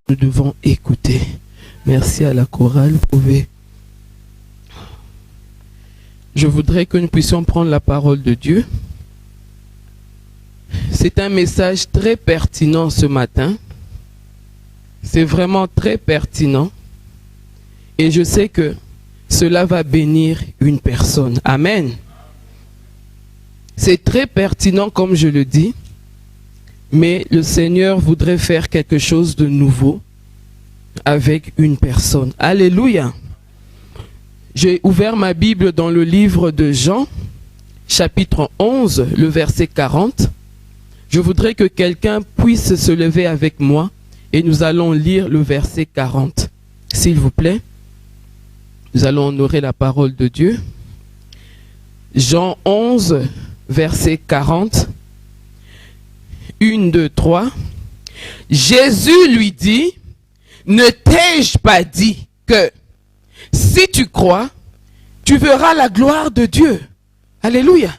nous devons écouter. Merci à la chorale. Je voudrais que nous puissions prendre la parole de Dieu. C'est un message très pertinent ce matin. C'est vraiment très pertinent. Et je sais que cela va bénir une personne. Amen. C'est très pertinent comme je le dis. Mais le Seigneur voudrait faire quelque chose de nouveau avec une personne. Alléluia. J'ai ouvert ma Bible dans le livre de Jean, chapitre 11, le verset 40. Je voudrais que quelqu'un puisse se lever avec moi et nous allons lire le verset 40. S'il vous plaît, nous allons honorer la parole de Dieu. Jean 11, verset 40. 1, 2, 3. Jésus lui dit, ne t'ai-je pas dit que si tu crois, tu verras la gloire de Dieu. Alléluia.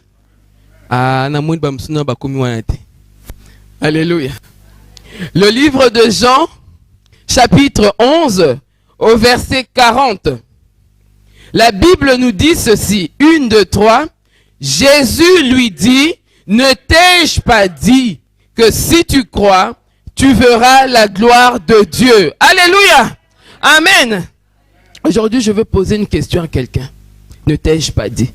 Alléluia. Le livre de Jean, chapitre 11, au verset 40. La Bible nous dit ceci. 1, 2, 3. Jésus lui dit, ne t'ai-je pas dit que si tu crois, tu verras la gloire de Dieu. Alléluia. Amen. Aujourd'hui, je veux poser une question à quelqu'un. Ne t'ai-je pas dit?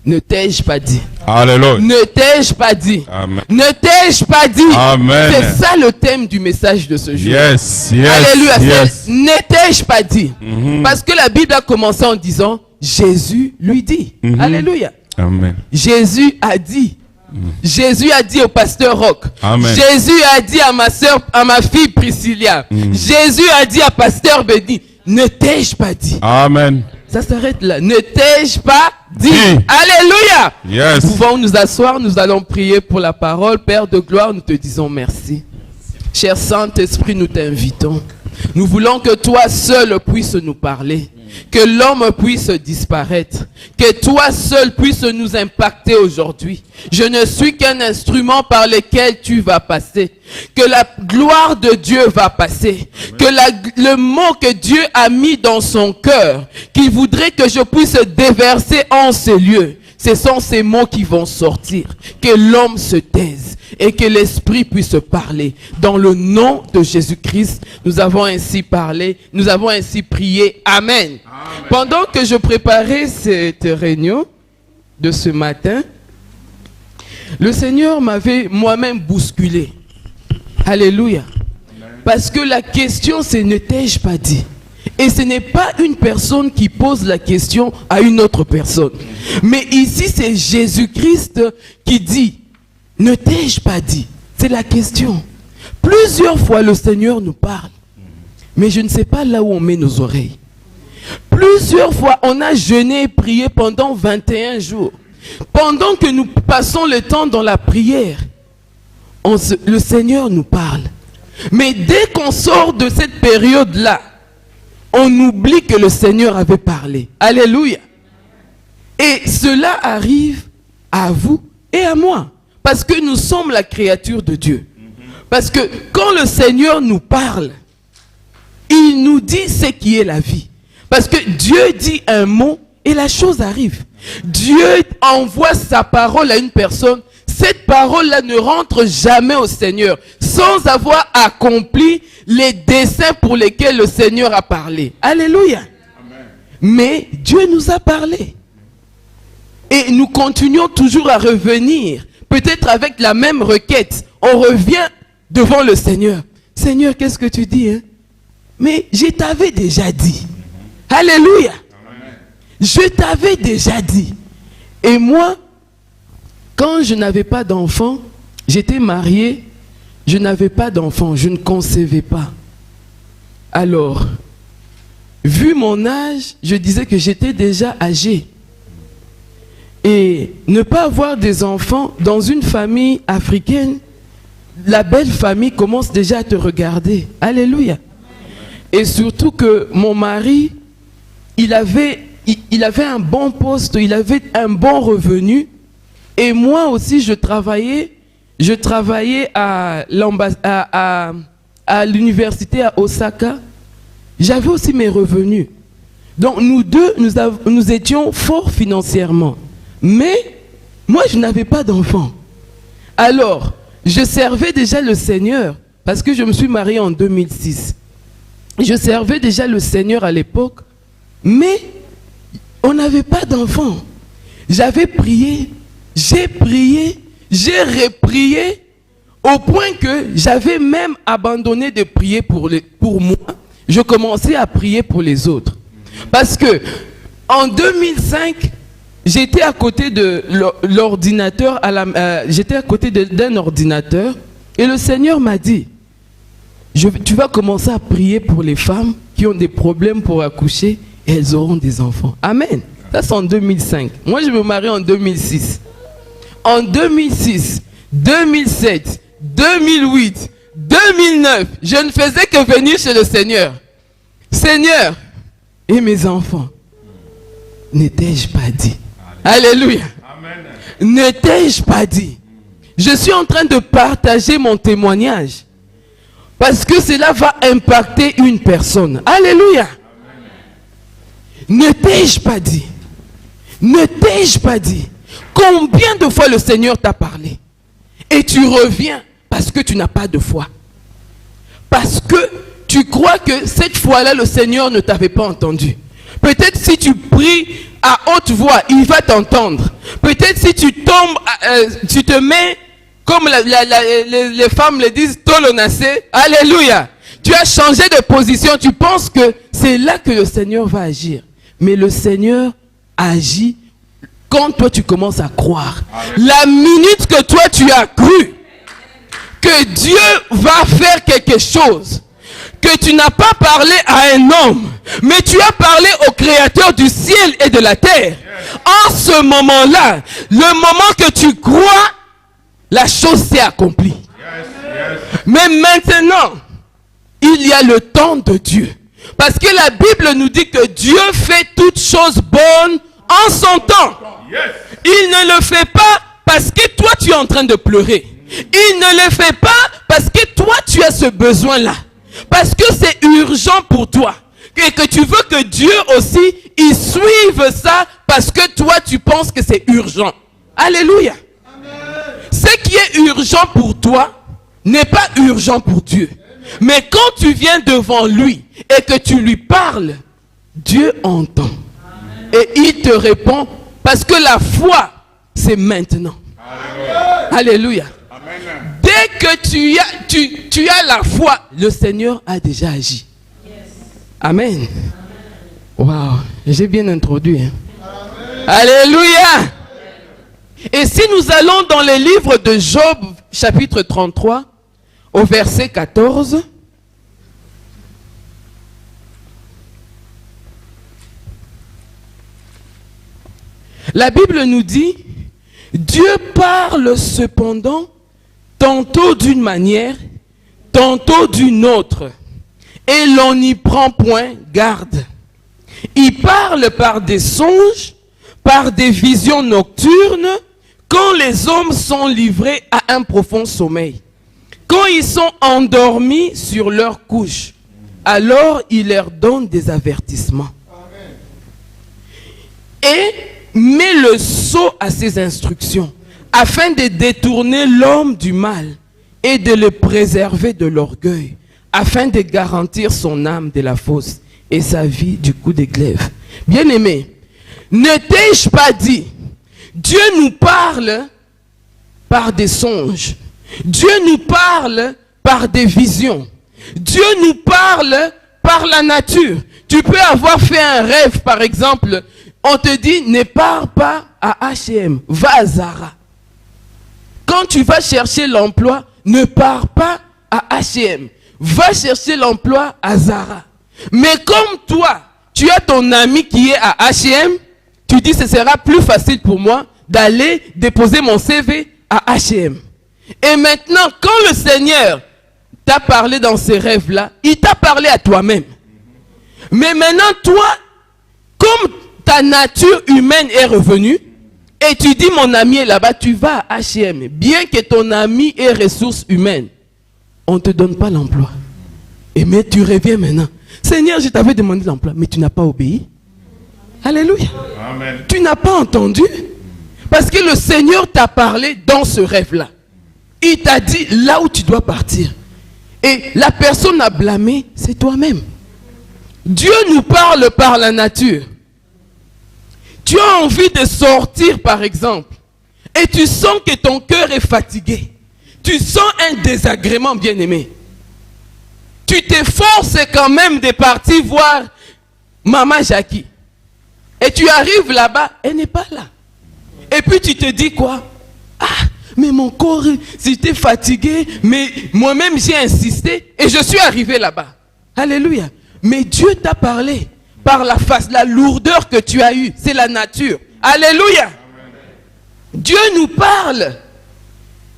Ne t'ai-je pas dit? Alléluia. Ne t'ai-je pas dit? Amen. Ne t'ai-je pas dit? Amen. C'est ça le thème du message de ce jour. Yes, Alléluia. yes. Ne t'ai-je pas dit? Parce que la Bible a commencé en disant, Jésus lui dit. Alléluia. Amen. Jésus a dit. Jésus a dit au pasteur Roch. Amen. Jésus a dit à ma soeur, à ma fille Priscilla. Jésus a dit à pasteur Béni. Ne t'ai-je pas dit? Amen. Ça s'arrête là. Ne t'ai-je pas dit? Alléluia. Yes. Nous pouvons nous asseoir, nous allons prier pour la parole. Père de gloire, nous te disons merci. Cher Saint-Esprit, nous t'invitons. Nous voulons que toi seul puisses nous parler. Que l'homme puisse disparaître. Que toi seul puisses nous impacter aujourd'hui. Je ne suis qu'un instrument par lequel tu vas passer. Que la gloire de Dieu va passer. Que le mot que Dieu a mis dans son cœur, qu'il voudrait que je puisse déverser en ces lieux, ce sont ces mots qui vont sortir. Que l'homme se taise et que l'Esprit puisse parler. Dans le nom de Jésus-Christ, nous avons ainsi parlé, nous avons ainsi prié. Amen. Amen. Pendant que je préparais cette réunion de ce matin, le Seigneur m'avait moi-même bousculé. Alléluia. Amen. Parce que la question, c'est ne t'ai-je pas dit? Et ce n'est pas une personne qui pose la question à une autre personne. Mais ici, c'est Jésus-Christ qui dit, ne t'ai-je pas dit? C'est la question. Plusieurs fois, le Seigneur nous parle. Mais je ne sais pas là où on met nos oreilles. Plusieurs fois, on a jeûné et prié pendant 21 jours. Pendant que nous passons le temps dans la prière, le Seigneur nous parle. Mais dès qu'on sort de cette période-là, on oublie que le Seigneur avait parlé. Alléluia. Et cela arrive à vous et à moi. Parce que nous sommes la créature de Dieu. Parce que quand le Seigneur nous parle, il nous dit ce qui est la vie. Parce que Dieu dit un mot et la chose arrive. Dieu envoie sa parole à une personne. Cette parole-là ne rentre jamais au Seigneur sans avoir accompli les desseins pour lesquels le Seigneur a parlé. Alléluia. Amen. Mais Dieu nous a parlé. Et nous continuons toujours à revenir. Peut-être avec la même requête. On revient devant le Seigneur. Seigneur, qu'est-ce que tu dis? Mais je t'avais déjà dit. Alléluia. Amen. Je t'avais déjà dit. Et moi, quand je n'avais pas d'enfant, j'étais marié, je n'avais pas d'enfant, je ne concevais pas. Alors, vu mon âge, je disais que j'étais déjà âgé. Et ne pas avoir des enfants dans une famille africaine, la belle famille commence déjà à te regarder. Alléluia. Et surtout que mon mari, il avait un bon poste, il avait un bon revenu. Et moi aussi, je travaillais à à l'université à Osaka, j'avais aussi mes revenus. Donc nous deux, nous étions forts financièrement. Mais moi, je n'avais pas d'enfant. Alors, je servais déjà le Seigneur, parce que je me suis marié en 2006. Je servais déjà le Seigneur à l'époque, mais on n'avait pas d'enfant. J'avais prié, j'ai reprié, au point que j'avais même abandonné de prier pour moi. Je commençais à prier pour les autres. Parce que en 2005, j'étais à côté de l'ordinateur, j'étais à côté d'un ordinateur, et le Seigneur m'a dit, tu vas commencer à prier pour les femmes qui ont des problèmes pour accoucher, et elles auront des enfants. Amen. Ça, c'est en 2005. Moi, je me marie en 2006. En 2006, 2007, 2008, 2009, je ne faisais que venir chez le Seigneur. Seigneur, et mes enfants, ne t'ai-je pas dit? Alléluia. Amen. Ne t'ai-je pas dit? Je suis en train de partager mon témoignage. Parce que cela va impacter une personne. Alléluia. Amen. Ne t'ai-je pas dit? Ne t'ai-je pas dit? Combien de fois le Seigneur t'a parlé? Et tu reviens parce que tu n'as pas de foi. Parce que tu crois que cette fois-là, le Seigneur ne t'avait pas entendu. Peut-être si tu pries à haute voix, il va t'entendre. Peut-être si tu tombes, tu te mets, comme les femmes le disent, tolonacé. Alléluia. Tu as changé de position. Tu penses que c'est là que le Seigneur va agir. Mais le Seigneur agit quand toi tu commences à croire. La minute que toi tu as cru que Dieu va faire quelque chose, que tu n'as pas parlé à un homme, mais tu as parlé au Créateur du ciel et de la terre. En ce moment-là, le moment que tu crois, la chose s'est accomplie. Mais maintenant, il y a le temps de Dieu. Parce que la Bible nous dit que Dieu fait toutes choses bonnes en son temps. Il ne le fait pas parce que toi tu es en train de pleurer. Il ne le fait pas parce que toi tu as ce besoin-là. Parce que c'est urgent pour toi. Et que tu veux que Dieu aussi, il suive ça parce que toi tu penses que c'est urgent. Alléluia. Amen. Ce qui est urgent pour toi n'est pas urgent pour Dieu. Mais quand tu viens devant lui et que tu lui parles, Dieu entend. Et il te répond parce que la foi, c'est maintenant. Amen. Alléluia. Amen. Dès que tu as la foi, le Seigneur a déjà agi. Amen. Waouh, j'ai bien introduit. Hein? Alléluia. Et si nous allons dans les livres de Job, chapitre 33, au verset 14, la Bible nous dit, Dieu parle cependant tantôt d'une manière, tantôt d'une autre, et l'on n'y prend point garde. Il parle par des songes, par des visions nocturnes, quand les hommes sont livrés à un profond sommeil. Quand ils sont endormis sur leur couche, alors il leur donne des avertissements. Et met le sceau à ses instructions, afin de détourner l'homme du mal et de le préserver de l'orgueil, afin de garantir son âme de la fosse et sa vie du coup de glaive. Bien-aimé, ne t'ai-je pas dit, Dieu nous parle par des songes, Dieu nous parle par des visions, Dieu nous parle par la nature. Tu peux avoir fait un rêve, par exemple, on te dit, ne pars pas à H&M, va à Zara. Quand tu vas chercher l'emploi, ne pars pas à H&M, va chercher l'emploi à Zara. Mais comme toi, tu as ton ami qui est à H&M, tu dis, ce sera plus facile pour moi d'aller déposer mon CV à H&M. Et maintenant, quand le Seigneur t'a parlé dans ces rêves-là, il t'a parlé à toi-même. Mais maintenant, toi, comme ta nature humaine est revenue, et tu dis, mon ami est là-bas, tu vas à H&M. Bien que ton ami ait ressources humaines, on ne te donne pas l'emploi. Et mais tu reviens maintenant. Seigneur, je t'avais demandé l'emploi, mais tu n'as pas obéi. Alléluia. Amen. Tu n'as pas entendu. Parce que le Seigneur t'a parlé dans ce rêve-là. Il t'a dit là où tu dois partir. Et la personne à blâmer, c'est toi-même. Dieu nous parle par la nature. Tu as envie de sortir, par exemple, et tu sens que ton cœur est fatigué. Tu sens un désagrément, bien-aimé. Tu t'efforces quand même de partir voir Maman Jackie. Et tu arrives là-bas, elle n'est pas là. Et puis tu te dis quoi? Ah, mais mon corps, j'étais fatigué, mais moi-même j'ai insisté et je suis arrivé là-bas. Alléluia. Mais Dieu t'a parlé par la lourdeur que tu as eue. C'est la nature. Alléluia. Amen. Dieu nous parle.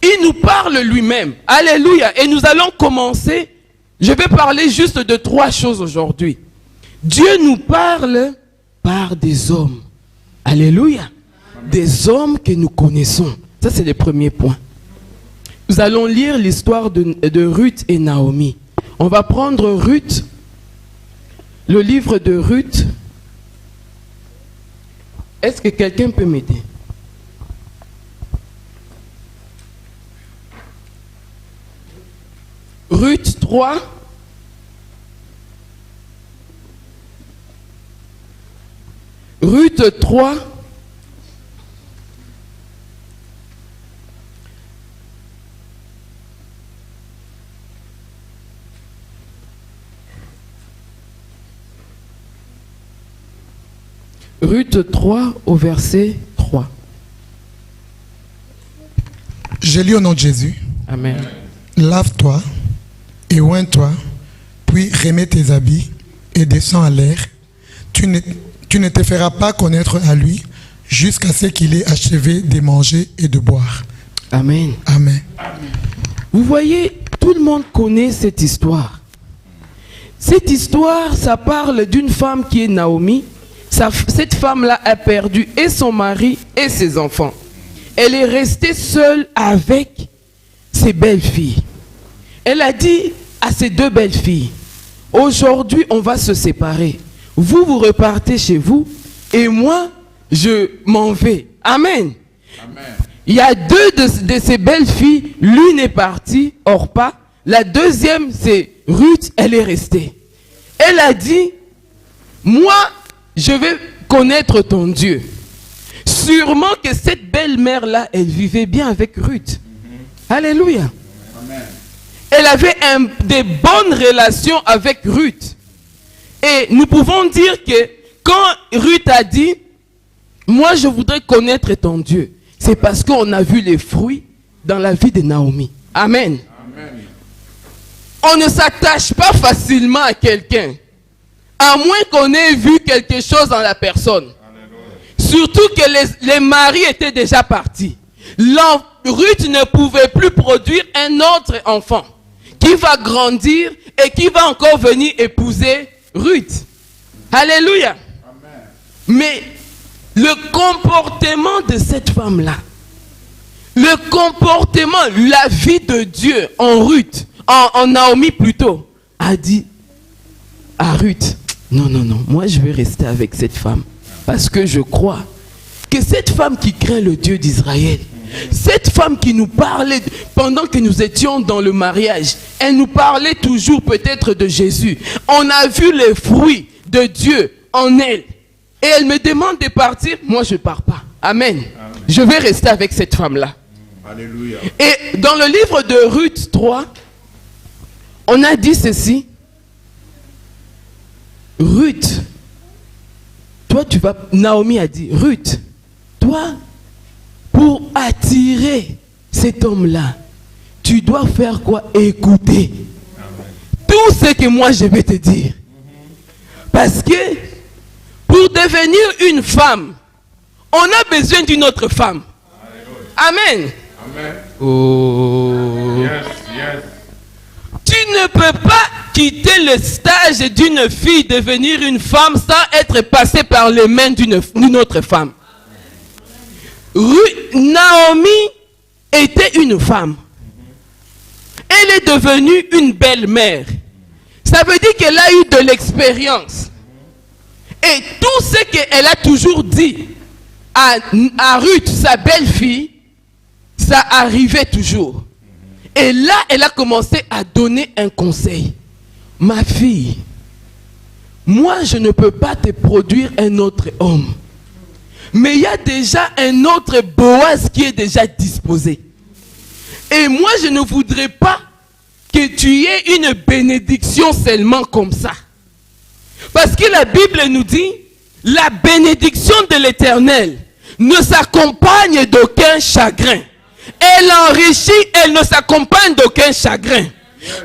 Il nous parle lui-même. Alléluia. Et nous allons commencer. Je vais parler juste de 3 choses aujourd'hui. Dieu nous parle par des hommes. Alléluia. Des hommes que nous connaissons. Ça, c'est le premier point. Nous allons lire l'histoire de Ruth et Naomi. On va prendre Ruth, le livre de Ruth. Est-ce que quelqu'un peut m'aider? Ruth 3. Ruth 3. Ruth 3 au verset 3. Je lis au nom de Jésus. Amen. Lave-toi et oins-toi, puis remets tes habits et descends à l'air. Tu ne te feras pas connaître à lui jusqu'à ce qu'il ait achevé de manger et de boire. Amen. Amen. Vous voyez, tout le monde connaît cette histoire. Cette histoire, ça parle d'une femme qui est Naomi. Cette femme-là a perdu et son mari et ses enfants. Elle est restée seule avec ses belles-filles. Elle a dit à ses 2 belles-filles, aujourd'hui on va se séparer. Vous, vous repartez chez vous et moi, je m'en vais. Amen. Amen. Il y a 2 de ces belles-filles. L'une est partie, Orpa. La deuxième, c'est Ruth, elle est restée. Elle a dit, moi, je vais connaître ton Dieu. Sûrement que cette belle-mère-là, elle vivait bien avec Ruth. Alléluia. Amen. Elle avait des bonnes relations avec Ruth. Et nous pouvons dire que quand Ruth a dit, moi je voudrais connaître ton Dieu, c'est parce qu'on a vu les fruits dans la vie de Naomi. Amen. Amen. On ne s'attache pas facilement à quelqu'un, à moins qu'on ait vu quelque chose dans la personne. Surtout que les maris étaient déjà partis. Ruth ne pouvait plus produire un autre enfant qui va grandir et qui va encore venir épouser Ruth. Alléluia. Amen. Mais le comportement de cette femme-là, le comportement, la vie de Dieu en Ruth, en Naomi plutôt, a dit à Ruth, non, moi je vais rester avec cette femme. Parce que je crois que cette femme qui craint le Dieu d'Israël, cette femme qui nous parlait pendant que nous étions dans le mariage, elle nous parlait toujours peut-être de Jésus. On a vu les fruits de Dieu en elle. Et elle me demande de partir. Moi, je ne pars pas. Amen. Amen. Je vais rester avec cette femme-là. Alléluia. Et dans le livre de Ruth 3, on a dit ceci. Ruth, toi tu vas... Naomi a dit, Ruth, toi, pour attirer cet homme-là, tu dois faire quoi? Écouter. Amen. Tout ce que moi je vais te dire. Parce que pour devenir une femme, on a besoin d'une autre femme. Amen. Amen. Oh. Yes, yes. Tu ne peux pas quitter le stage d'une fille, devenir une femme sans être passé par les mains d'une autre femme. Naomi était une femme. Elle est devenue une belle-mère. Ça veut dire qu'elle a eu de l'expérience. Et tout ce qu'elle a toujours dit à Ruth, sa belle-fille, ça arrivait toujours. Et là, elle a commencé à donner un conseil. Ma fille, moi, je ne peux pas te produire un autre homme. Mais il y a déjà un autre Boaz qui est déjà disposé. Et moi, je ne voudrais pas que tu aies une bénédiction seulement comme ça. Parce que la Bible nous dit, la bénédiction de l'Éternel ne s'accompagne d'aucun chagrin. Elle enrichit, elle ne s'accompagne d'aucun chagrin.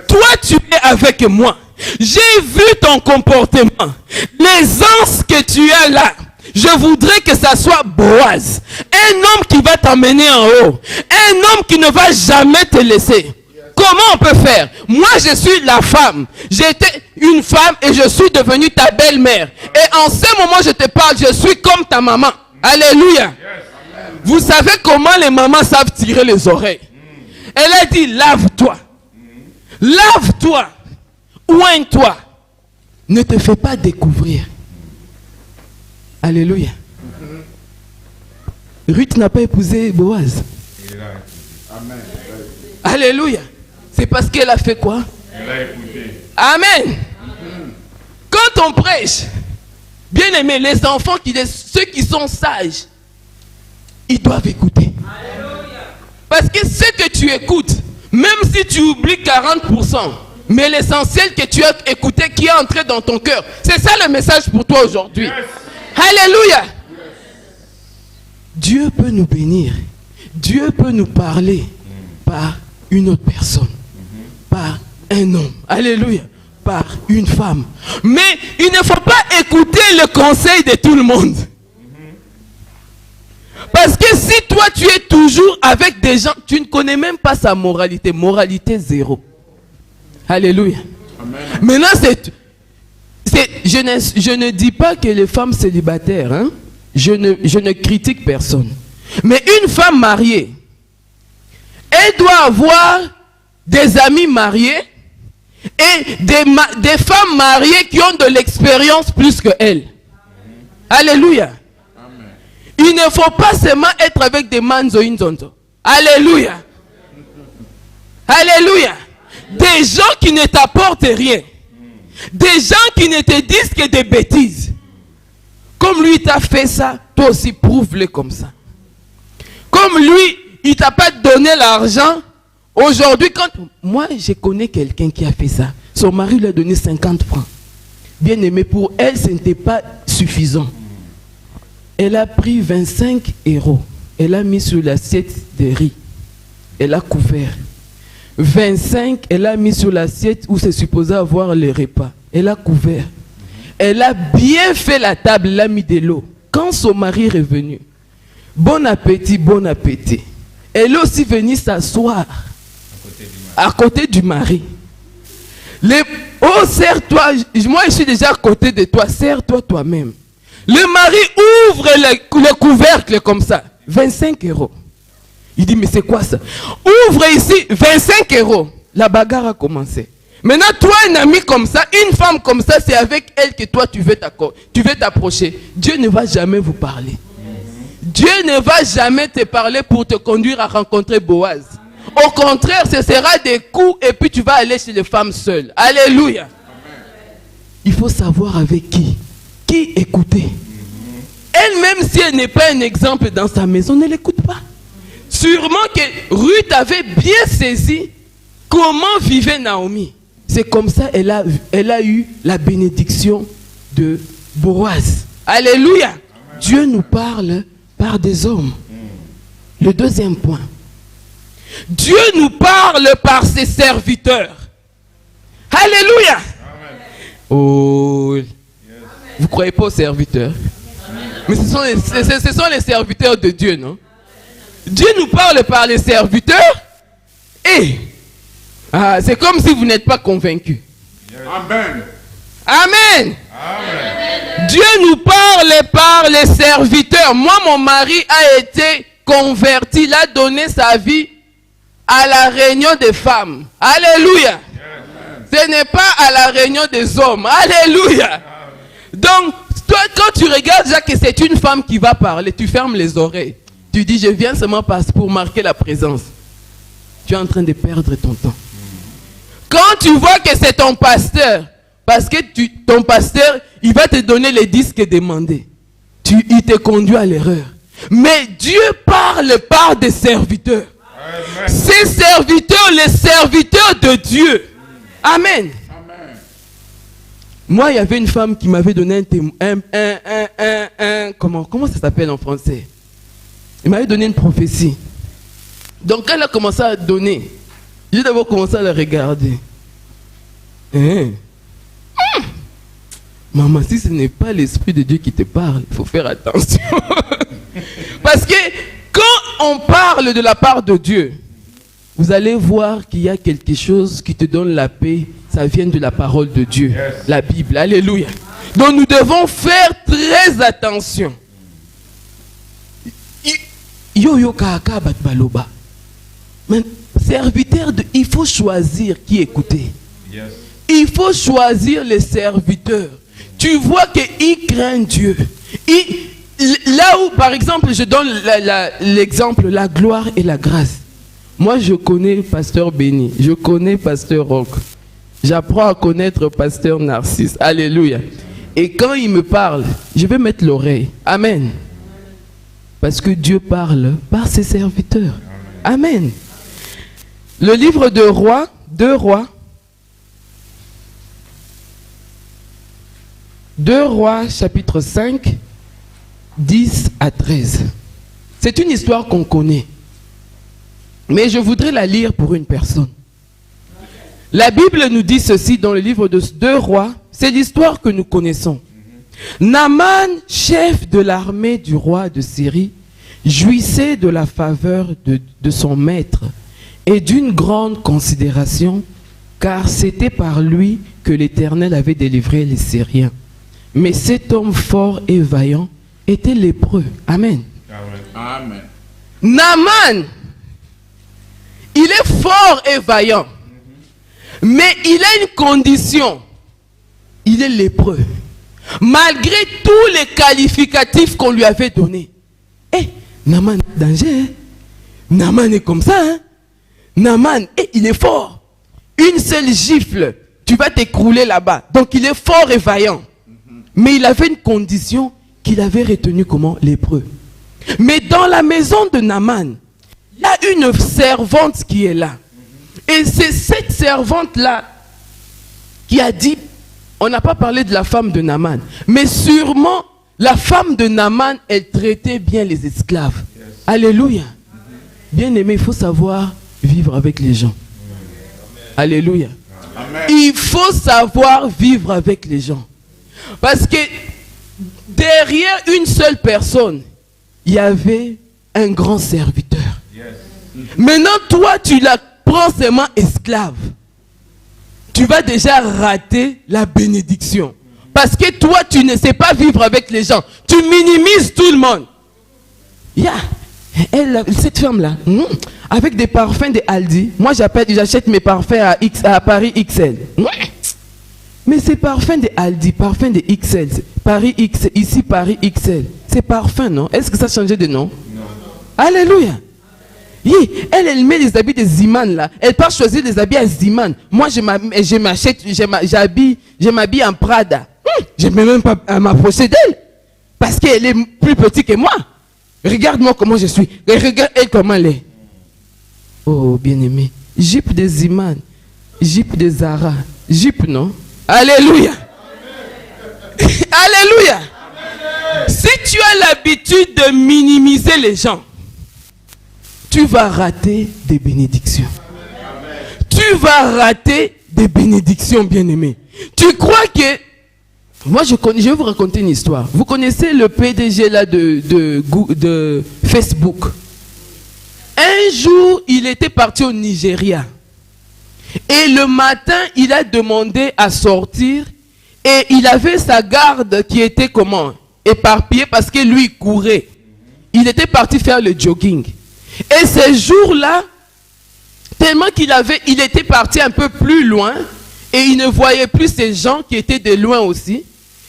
Toi, tu es avec moi. J'ai vu ton comportement. L'aisance que tu as là, je voudrais que ça soit Boaz. Un homme qui va t'emmener en haut. Un homme qui ne va jamais te laisser. Comment on peut faire? Moi, je suis la femme. J'étais une femme et je suis devenue ta belle-mère. Et en ce moment, je te parle, je suis comme ta maman. Alléluia. Vous savez comment les mamans savent tirer les oreilles? Elle a dit, lave-toi. Lave-toi. Oigne-toi. Ne te fais pas découvrir. Alléluia. Ruth n'a pas épousé Boaz. Amen. Alléluia. C'est parce qu'elle a fait quoi? Elle a écouté. Amen. Quand on prêche, bien aimé, les enfants, ceux qui sont sages, ils doivent écouter. Alléluia. Parce que ce que tu écoutes, même si tu oublies 40%, mais l'essentiel que tu as écouté qui est entré dans ton cœur, c'est ça le message pour toi aujourd'hui. Yes. Alléluia. Yes. Dieu peut nous bénir. Dieu peut nous parler par une autre personne, par un homme. Alléluia. Par une femme. Mais il ne faut pas écouter le conseil de tout le monde. Parce que si toi tu es toujours avec des gens, tu ne connais même pas sa moralité. Moralité zéro. Alléluia. Amen. Maintenant, je ne dis pas que les femmes célibataires, hein, je ne critique personne. Mais une femme mariée, elle doit avoir des amis mariés et des femmes mariées qui ont de l'expérience plus que elle. Alléluia. Amen. Il ne faut pas seulement être avec des manzoïnzonzo. Alléluia. Alléluia. Des gens qui ne t'apportent rien. Des gens qui ne te disent que des bêtises. Comme lui t'a fait ça, toi aussi prouve-le comme ça. Comme lui, il t'a pas donné l'argent. Aujourd'hui, moi je connais quelqu'un qui a fait ça. Son mari lui a donné 50 francs. Bien aimé, pour elle, ce n'était pas suffisant. Elle a pris 25 €. Elle a mis sur l'assiette de riz. Elle a couvert. 25, elle a mis sur l'assiette où c'est supposé avoir les repas. Elle a couvert. Elle a bien fait la table, elle a mis de l'eau. Quand son mari est revenu, bon appétit, bon appétit. Elle est aussi venue s'asseoir à côté du mari. Oh, serre-toi, moi je suis déjà à côté de toi, serre-toi toi-même. Le mari ouvre le couvercle comme ça, 25 €. Il dit, mais c'est quoi ça? Ouvre ici, 25 €. La bagarre a commencé. Maintenant, toi, un ami comme ça, une femme comme ça, c'est avec elle que toi, tu veux t'approcher. Dieu ne va jamais vous parler. Dieu ne va jamais te parler pour te conduire à rencontrer Boaz. Au contraire, ce sera des coups et puis tu vas aller chez les femmes seules. Alléluia. Il faut savoir avec qui écouter. Elle-même, si elle n'est pas un exemple dans sa maison, ne l'écoute pas. Sûrement que Ruth avait bien saisi comment vivait Naomi. C'est comme ça qu'elle a eu la bénédiction de Boaz. Alléluia. Amen. Dieu nous parle par des hommes. Le deuxième point. Dieu nous parle par ses serviteurs. Alléluia. Amen. Oh. Yes. Vous ne croyez pas aux serviteurs? Amen. Mais ce sont les serviteurs de Dieu, non? Dieu nous parle par les serviteurs et c'est comme si vous n'êtes pas convaincus. Yes. Amen. Amen. Amen. Dieu nous parle par les serviteurs. Moi, mon mari a été converti, il a donné sa vie à la réunion des femmes. Alléluia. Yes. Ce n'est pas à la réunion des hommes. Alléluia. Donc, toi, quand tu regardes déjà que c'est une femme qui va parler, tu fermes les oreilles. Tu dis, je viens seulement pour marquer la présence. Tu es en train de perdre ton temps. Quand tu vois que c'est ton pasteur, parce que ton pasteur, il va te donner les disques demandés. Il te conduit à l'erreur. Mais Dieu parle par des serviteurs. Amen. Ces serviteurs, les serviteurs de Dieu. Amen. Amen. Moi, il y avait une femme qui m'avait donné comment ça s'appelle en français? Elle m'avait donné une prophétie. Donc, quand elle a commencé à donner, j'ai d'abord commencé à la regarder. Maman, si ce n'est pas l'Esprit de Dieu qui te parle, il faut faire attention. Parce que quand on parle de la part de Dieu, vous allez voir qu'il y a quelque chose qui te donne la paix. Ça vient de la parole de Dieu, la Bible. Alléluia. Donc nous devons faire très attention. Yo kaka bat baloba. Mais serviteur il faut choisir qui écouter. Il faut choisir les serviteurs. Tu vois qu'il craint Dieu. Là où, par exemple, je donne l'exemple, la gloire et la grâce. Moi, je connais pasteur Béni. Je connais pasteur Roch. J'apprends à connaître pasteur Narcisse. Alléluia. Et quand il me parle, je vais mettre l'oreille. Amen. Parce que Dieu parle par ses serviteurs. Amen. Le livre de Rois, 2 Rois, chapitre 5, 10 à 13. C'est une histoire qu'on connaît. Mais je voudrais la lire pour une personne. La Bible nous dit ceci dans le livre de 2 Rois. C'est l'histoire que nous connaissons. Naaman, chef de l'armée du roi de Syrie, jouissait de la faveur de son maître et d'une grande considération, car c'était par lui que l'Éternel avait délivré les Syriens. Mais cet homme fort et vaillant était lépreux. Amen. Amen. Naaman, il est fort et vaillant. Mais il a une condition. Il est lépreux. Malgré tous les qualificatifs qu'on lui avait donnés. Naaman, danger. Hein? Naaman est comme ça. Hein? Naaman, il est fort. Une seule gifle, tu vas t'écrouler là-bas. Donc il est fort et vaillant. Mais il avait une condition qu'il avait retenue comment? Lépreux. Mais dans la maison de Naaman, il y a une servante qui est là. Et c'est cette servante-là qui a dit, on n'a pas parlé de la femme de Naaman, mais sûrement la femme de Naaman, elle traitait bien les esclaves. Yes. Alléluia. Bien aimé, il faut savoir vivre avec les gens. Amen. Alléluia. Amen. Il faut savoir vivre avec les gens. Parce que derrière une seule personne, il y avait un grand serviteur. Yes. Maintenant, toi, tu la prends seulement esclave. Tu vas déjà rater la bénédiction. Parce que toi, tu ne sais pas vivre avec les gens. Tu minimises tout le monde. Cette femme-là, avec des parfums de Aldi, moi j'achète mes parfums à Paris XL. Mais ces parfums de Aldi, parfums de XL, Paris XL, ici Paris XL, c'est parfum, non? Est-ce que ça a changé de nom? Non. Alléluia. Elle met les habits de Ziman là. Elle part choisir des habits à Ziman. Moi, je m'habille en Prada. Je ne peux même pas m'approcher d'elle. Parce qu'elle est plus petite que moi. Regarde-moi comment je suis. Regarde elle comment elle est. Oh, bien-aimé. Jupe de Ziman. Jupe de Zara. Jupe, non? Alléluia. Alléluia. Si tu as l'habitude de minimiser les gens, tu vas rater des bénédictions. Amen. Tu vas rater des bénédictions, bien-aimés. Tu crois que... Moi, je vais vous raconter une histoire. Vous connaissez le PDG là de Facebook. Un jour, il était parti au Nigeria. Et le matin, il a demandé à sortir. Et il avait sa garde qui était comment? Éparpillée parce que lui, il courait. Il était parti faire le jogging. Et ces jours-là, tellement il était parti un peu plus loin, et et il ne voyait plus ces gens qui étaient de loin aussi.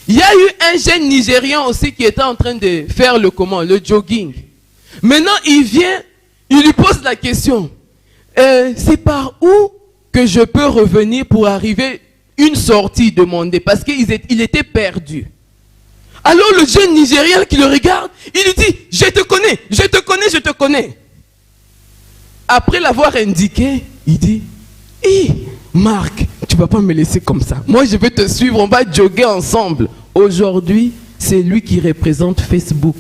Il y a eu un jeune Nigérian aussi qui était en train de faire le jogging. Maintenant, il vient, il lui pose la question. C'est par où que je peux revenir pour arriver une sortie demandée? Parce qu'il était perdu. Alors le jeune Nigérien qui le regarde, il lui dit, je te connais, je te connais, je te connais. Après l'avoir indiqué, il dit, Marc, tu ne vas pas me laisser comme ça. Moi, je vais te suivre, on va jogger ensemble. Aujourd'hui, c'est lui qui représente Facebook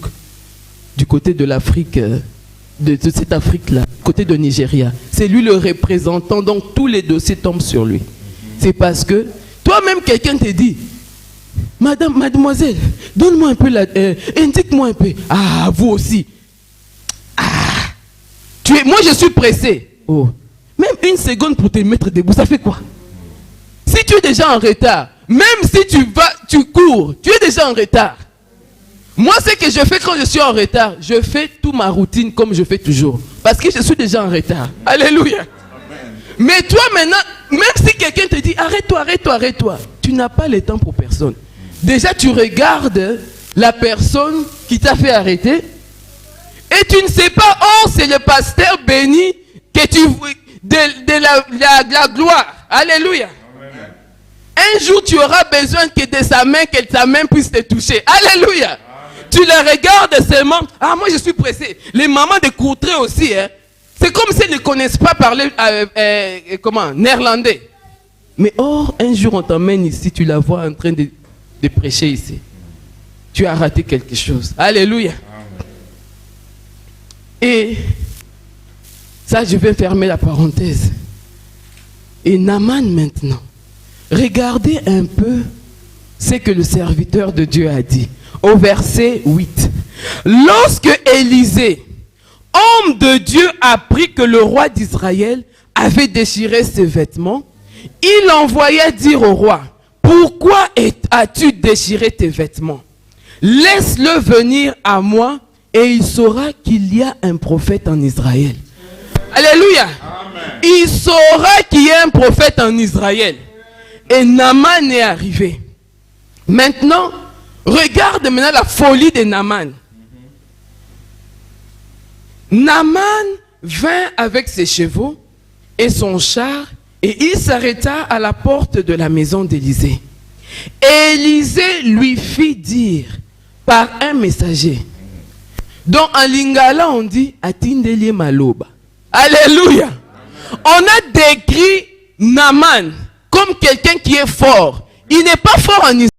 du côté de l'Afrique, de cette Afrique-là, côté de Nigeria. C'est lui le représentant, donc tous les dossiers tombent sur lui. C'est parce que toi-même, quelqu'un te dit, mademoiselle, donne-moi un peu, indique-moi un peu. Ah, vous aussi. Moi, je suis pressé. Oh. Même une seconde pour te mettre debout, ça fait quoi? Si tu es déjà en retard, même si tu cours, tu es déjà en retard. Moi, ce que je fais quand je suis en retard, je fais toute ma routine comme je fais toujours. Parce que je suis déjà en retard. Alléluia. Amen. Mais toi maintenant, même si quelqu'un te dit, arrête-toi, arrête-toi, arrête-toi, tu n'as pas le temps pour personne. Déjà, tu regardes la personne qui t'a fait arrêter et tu ne sais pas, oh, c'est le pasteur béni que de la gloire. Alléluia. Amen. Un jour, tu auras besoin que ta main puisse te toucher. Alléluia. Amen. Tu la regardes seulement. Ah, moi, je suis pressé. Les mamans de Courtrai aussi, hein. C'est comme si elles ne connaissent pas parler néerlandais. Mais or, un jour, on t'emmène ici, tu la vois en train de prêcher ici. Tu as raté quelque chose. Alléluia. Amen. Et ça, je vais fermer la parenthèse. Et Naaman maintenant, regardez un peu ce que le serviteur de Dieu a dit. Au verset 8. Lorsque Élisée, homme de Dieu, apprit que le roi d'Israël avait déchiré ses vêtements, il envoya dire au roi, pourquoi as-tu déchiré tes vêtements? Laisse-le venir à moi et il saura qu'il y a un prophète en Israël. Alléluia. Amen. Il saura qu'il y a un prophète en Israël. Et Naaman est arrivé. Maintenant, regarde maintenant la folie de Naaman. Naaman vint avec ses chevaux et son char et il s'arrêta à la porte de la maison d'Élisée. Élisée lui fit dire par un messager. Donc en lingala on dit Atindeli Maloba. Alléluia. On a décrit Naaman comme quelqu'un qui est fort. Il n'est pas fort en Israël.